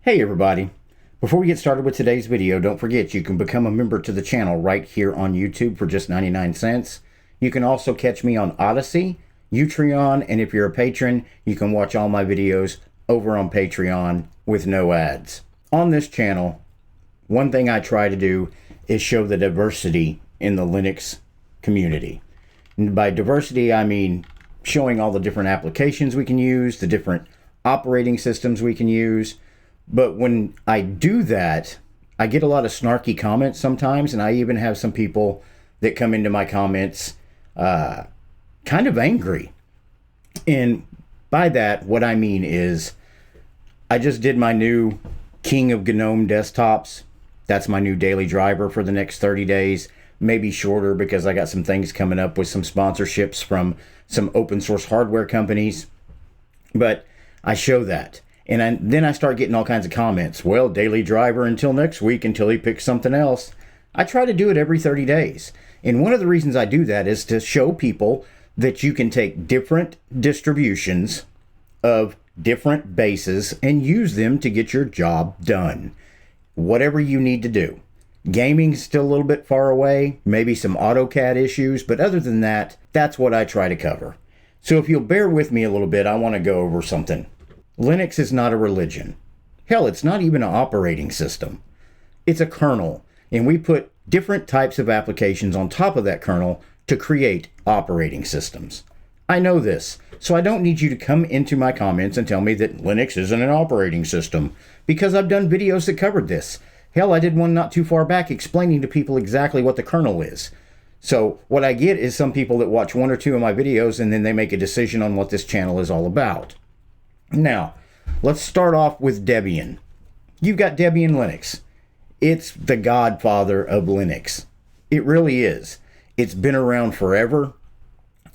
Hey everybody! Before we get started with today's video, don't forget you can become a member to the channel right here on YouTube for just 99 cents. You can also catch me on Odyssey, Utreon, and if you're a patron, you can watch all my videos over on Patreon with no ads. On this channel, one thing I try to do is show the diversity in the Linux community. And by diversity, I mean showing all the different applications we can use, the different operating systems we can use. But when I do that, I get a lot of snarky comments sometimes, and I even have some people that come into my comments kind of angry. And by that, what I mean is, I just did my new King of GNOME desktops. That's my new daily driver for the next 30 days, maybe shorter because I got some things coming up with some sponsorships from some open source hardware companies. But I show that. And then I start getting all kinds of comments. Well, daily driver until next week, until he picks something else. I try to do it every 30 days. And one of the reasons I do that is to show people that you can take different distributions of different bases and use them to get your job done. Whatever you need to do. Gaming's still a little bit far away, maybe some AutoCAD issues, but other than that, that's what I try to cover. So if you'll bear with me a little bit, I want to go over something. Linux is not a religion. Hell, it's not even an operating system. It's a kernel, and we put different types of applications on top of that kernel to create operating systems. I know this, so I don't need you to come into my comments and tell me that Linux isn't an operating system, because I've done videos that covered this. Hell, I did one not too far back explaining to people exactly what the kernel is. So what I get is some people that watch one or two of my videos and then they make a decision on what this channel is all about. Now, let's start off with Debian. You've got Debian Linux. It's the godfather of Linux. It really is. It's been around forever,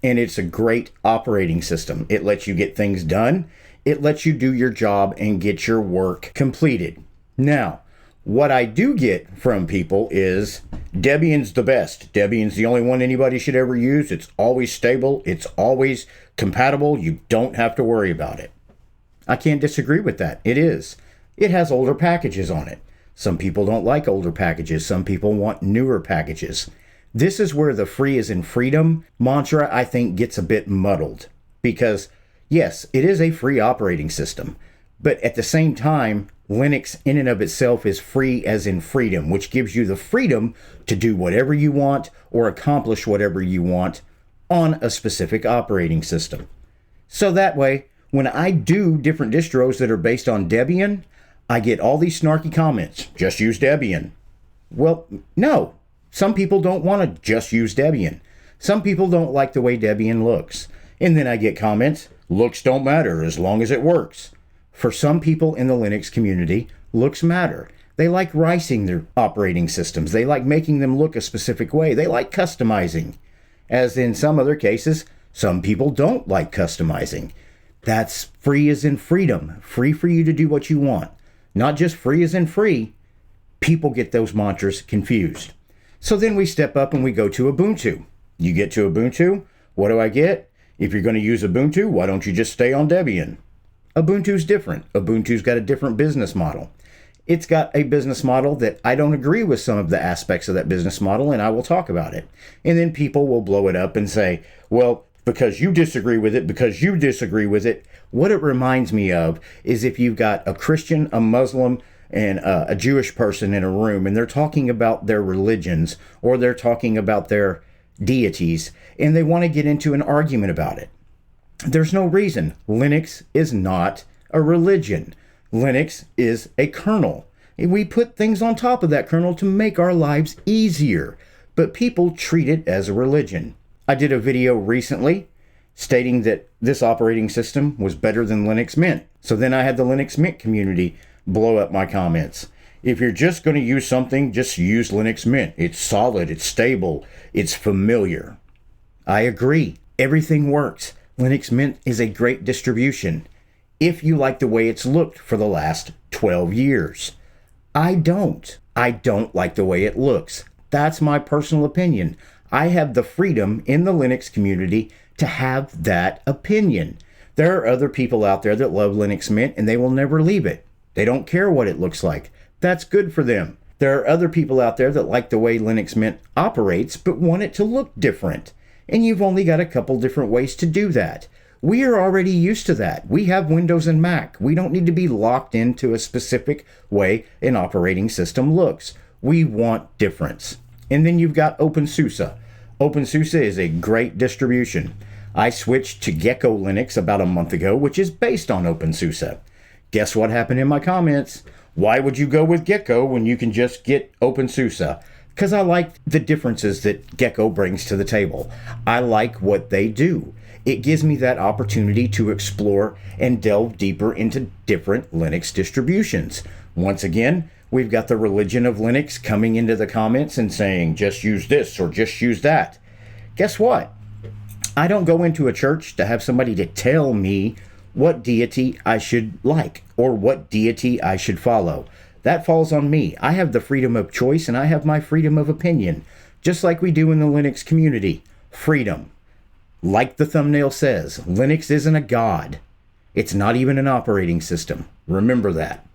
and it's a great operating system. It lets you get things done. It lets you do your job and get your work completed. Now, what I do get from people is Debian's the best. Debian's the only one anybody should ever use. It's always stable. It's always compatible. You don't have to worry about it. I can't disagree with that. It is. It has older packages on it. Some people don't like older packages. Some people want newer packages. This is where the free is in freedom mantra, I think, gets a bit muddled. Because, yes, it is a free operating system. But at the same time, Linux in and of itself is free as in freedom, which gives you the freedom to do whatever you want or accomplish whatever you want on a specific operating system. So that way, when I do different distros that are based on Debian, I get all these snarky comments. Just use Debian. Well, no. Some people don't want to just use Debian. Some people don't like the way Debian looks. And then I get comments, looks don't matter as long as it works. For some people in the Linux community, looks matter. They like ricing their operating systems. They like making them look a specific way. They like customizing. As in some other cases, some people don't like customizing. That's free as in freedom. Free for you to do what you want. Not just free as in free. People get those mantras confused. So then we step up and we go to Ubuntu. You get to Ubuntu, what do I get? If you're going to use Ubuntu, why don't you just stay on Debian? Ubuntu's different. Ubuntu's got a different business model. It's got a business model that I don't agree with some of the aspects of that business model, and I will talk about it. And then people will blow it up and say, well, because you disagree with it, because you disagree with it. What it reminds me of is if you've got a Christian, a Muslim, and a Jewish person in a room, and they're talking about their religions, or they're talking about their deities, and they want to get into an argument about it. There's no reason. Linux is not a religion. Linux is a kernel. We put things on top of that kernel to make our lives easier, but people treat it as a religion. I did a video recently stating that this operating system was better than Linux Mint. So then I had the Linux Mint community blow up my comments. If you're just going to use something, just use Linux Mint. It's solid, it's stable, it's familiar. I agree. Everything works. Linux Mint is a great distribution if you like the way it's looked for the last 12 years. I don't. I don't like the way it looks. That's my personal opinion. I have the freedom in the Linux community to have that opinion. There are other people out there that love Linux Mint and they will never leave it. They don't care what it looks like. That's good for them. There are other people out there that like the way Linux Mint operates, but want it to look different. And you've only got a couple different ways to do that. We are already used to that. We have Windows and Mac. We don't need to be locked into a specific way an operating system looks. We want difference. And then you've got OpenSUSE. OpenSUSE is a great distribution. I switched to Gecko Linux about a month ago, which is based on OpenSUSE. Guess what happened in my comments? Why would you go with Gecko when you can just get OpenSUSE? Because I like the differences that Gecko brings to the table. I like what they do. It gives me that opportunity to explore and delve deeper into different Linux distributions. Once again, we've got the religion of Linux coming into the comments and saying, just use this or just use that. Guess what? I don't go into a church to have somebody to tell me what deity I should like or what deity I should follow. That falls on me. I have the freedom of choice and I have my freedom of opinion, just like we do in the Linux community. Freedom. Like the thumbnail says, Linux isn't a god. It's not even an operating system. Remember that.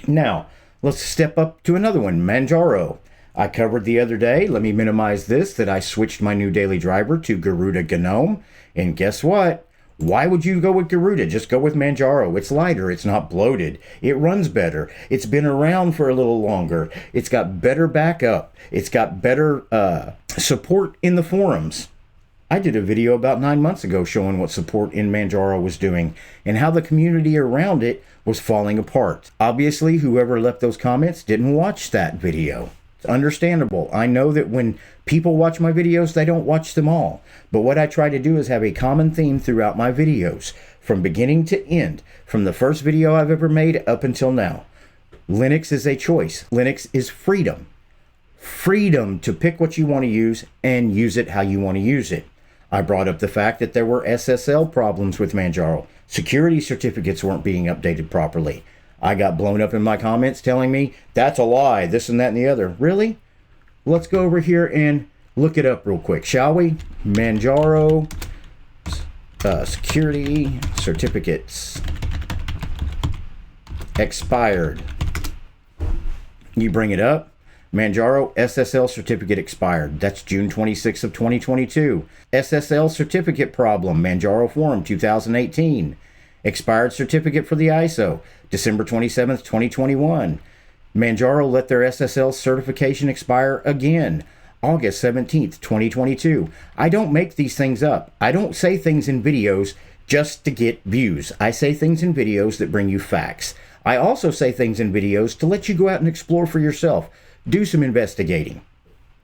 Now, let's step up to another one, Manjaro. I covered the other day, let me minimize this, that I switched my new daily driver to Garuda GNOME. And guess what? Why would you go with Garuda? Just go with Manjaro. It's lighter. It's not bloated. It runs better. It's been around for a little longer. It's got better backup. It's got better support in the forums. I did a video about 9 months ago showing what support in Manjaro was doing and how the community around it was falling apart. Obviously, whoever left those comments didn't watch that video. It's understandable. I know that when people watch my videos, they don't watch them all. But what I try to do is have a common theme throughout my videos, from beginning to end, from the first video I've ever made up until now. Linux is a choice. Linux is freedom. Freedom to pick what you want to use and use it how you want to use it. I brought up the fact that there were SSL problems with Manjaro. Security certificates weren't being updated properly. I got blown up in my comments telling me, that's a lie, this and that and the other. Really? Let's go over here and look it up real quick, shall we? Manjaro security certificates expired. You bring it up. Manjaro SSL certificate expired. That's June 26th of 2022. SSL certificate problem, Manjaro forum 2018. Expired certificate for the ISO, December 27th, 2021. Manjaro let their SSL certification expire again, August 17th, 2022. I don't make these things up. I don't say things in videos just to get views. I say things in videos that bring you facts. I also say things in videos to let you go out and explore for yourself. Do some investigating.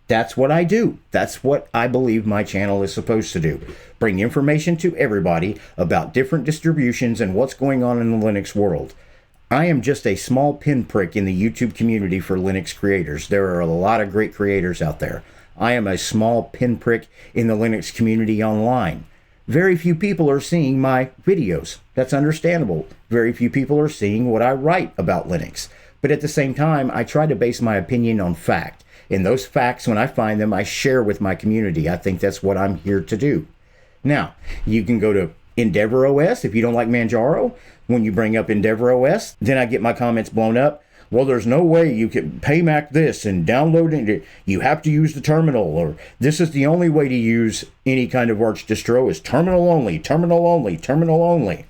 That's what I do. That's what I believe my channel is supposed to do. Bring information to everybody about different distributions and what's going on in the Linux world. I am just a small pinprick in the YouTube community for Linux creators. There are a lot of great creators out there. I am a small pinprick in the Linux community online. Very few people are seeing my videos. That's understandable. Very few people are seeing what I write about Linux. But at the same time, I try to base my opinion on fact. And those facts, when I find them, I share with my community. I think that's what I'm here to do. Now, you can go to Endeavor OS if you don't like Manjaro. When you bring up Endeavor OS, then I get my comments blown up. Well, there's no way you can paymac this and download it. You have to use the terminal, or this is the only way to use any kind of Arch distro is terminal only, terminal only, terminal only.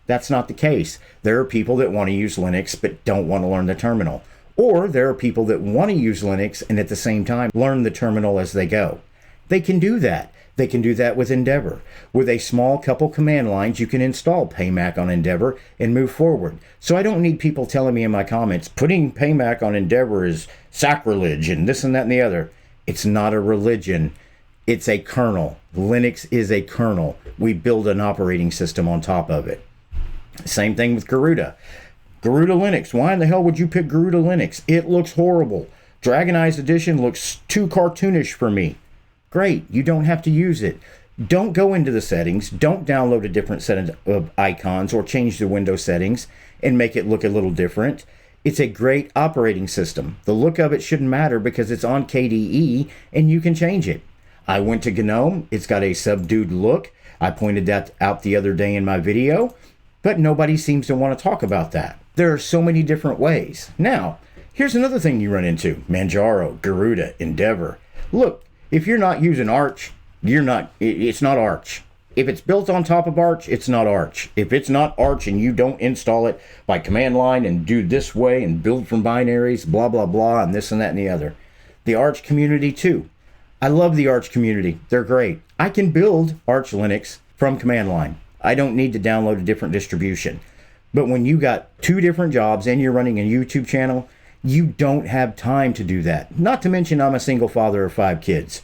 That's not the case. There are people that want to use Linux but don't want to learn the terminal. Or there are people that want to use Linux and at the same time learn the terminal as they go. They can do that. They can do that with Endeavor. With a small couple command lines, you can install paymac on Endeavor and move forward. So I don't need people telling me in my comments, putting paymac on Endeavor is sacrilege and this and that and the other. It's not a religion. It's a kernel. Linux is a kernel. We build an operating system on top of it. Same thing with Garuda. Garuda Linux. Why in the hell would you pick Garuda Linux? It looks horrible. Dragonized Edition looks too cartoonish for me. Great. You don't have to use it. Don't go into the settings. Don't download a different set of icons or change the Windows settings and make it look a little different. It's a great operating system. The look of it shouldn't matter because it's on KDE and you can change it. I went to GNOME. It's got a subdued look. I pointed that out the other day in my video, but nobody seems to want to talk about that. There are so many different ways. Now, here's another thing you run into. Manjaro, Garuda, Endeavor. Look, if you're not using Arch, it's not Arch. If it's built on top of Arch, it's not Arch. If it's not Arch and you don't install it by command line and do this way and build from binaries, blah, blah, blah, and this and that and the other. The Arch community too. I love the Arch community. They're great. I can build Arch Linux from command line. I don't need to download a different distribution. But when you got 2 different jobs and you're running a YouTube channel, you don't have time to do that. Not to mention I'm a single father of 5 kids.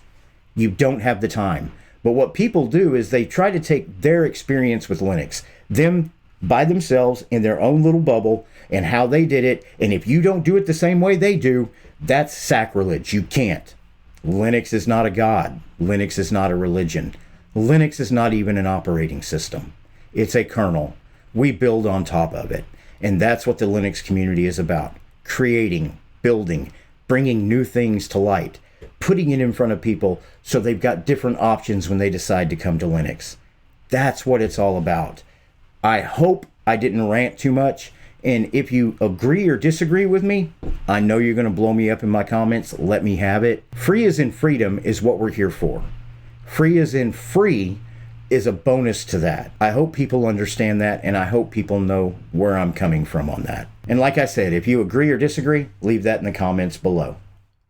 You don't have the time. But what people do is they try to take their experience with Linux, them by themselves in their own little bubble, and how they did it. And if you don't do it the same way they do, that's sacrilege. You can't. Linux is not a god. Linux is not a religion. Linux is not even an operating system. It's a kernel. We build on top of it. And that's what the Linux community is about. Creating, building, bringing new things to light, putting it in front of people so they've got different options when they decide to come to Linux. That's what it's all about. I hope I didn't rant too much. And if you agree or disagree with me, I know you're going to blow me up in my comments. Let me have it. Free as in freedom is what we're here for. Free as in free is a bonus to that. I hope people understand that, and I hope people know where I'm coming from on that. And like I said, if you agree or disagree, leave that in the comments below.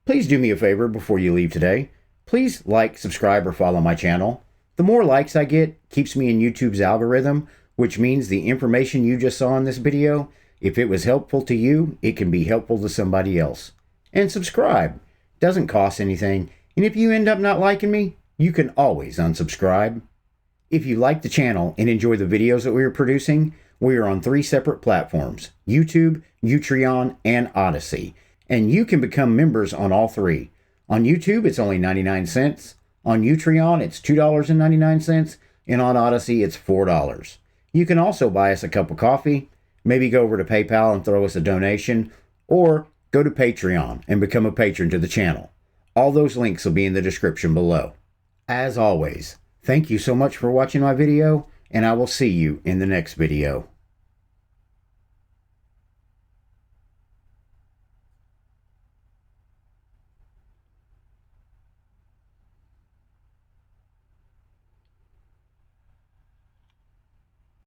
Please do me a favor before you leave today. Please like, subscribe, or follow my channel. The more likes I get keeps me in YouTube's algorithm, which means the information you just saw in this video, if it was helpful to you, it can be helpful to somebody else. And subscribe. Doesn't cost anything. And if you end up not liking me, you can always unsubscribe. If you like the channel and enjoy the videos that we are producing, we are on 3 separate platforms: YouTube, Utreon, and Odyssey. And you can become members on all 3. On YouTube, it's only 99 cents. On Utreon, it's $2.99. And on Odyssey, it's $4. You can also buy us a cup of coffee, maybe go over to PayPal and throw us a donation, or go to Patreon and become a patron to the channel. All those links will be in the description below. As always, thank you so much for watching my video, and I will see you in the next video.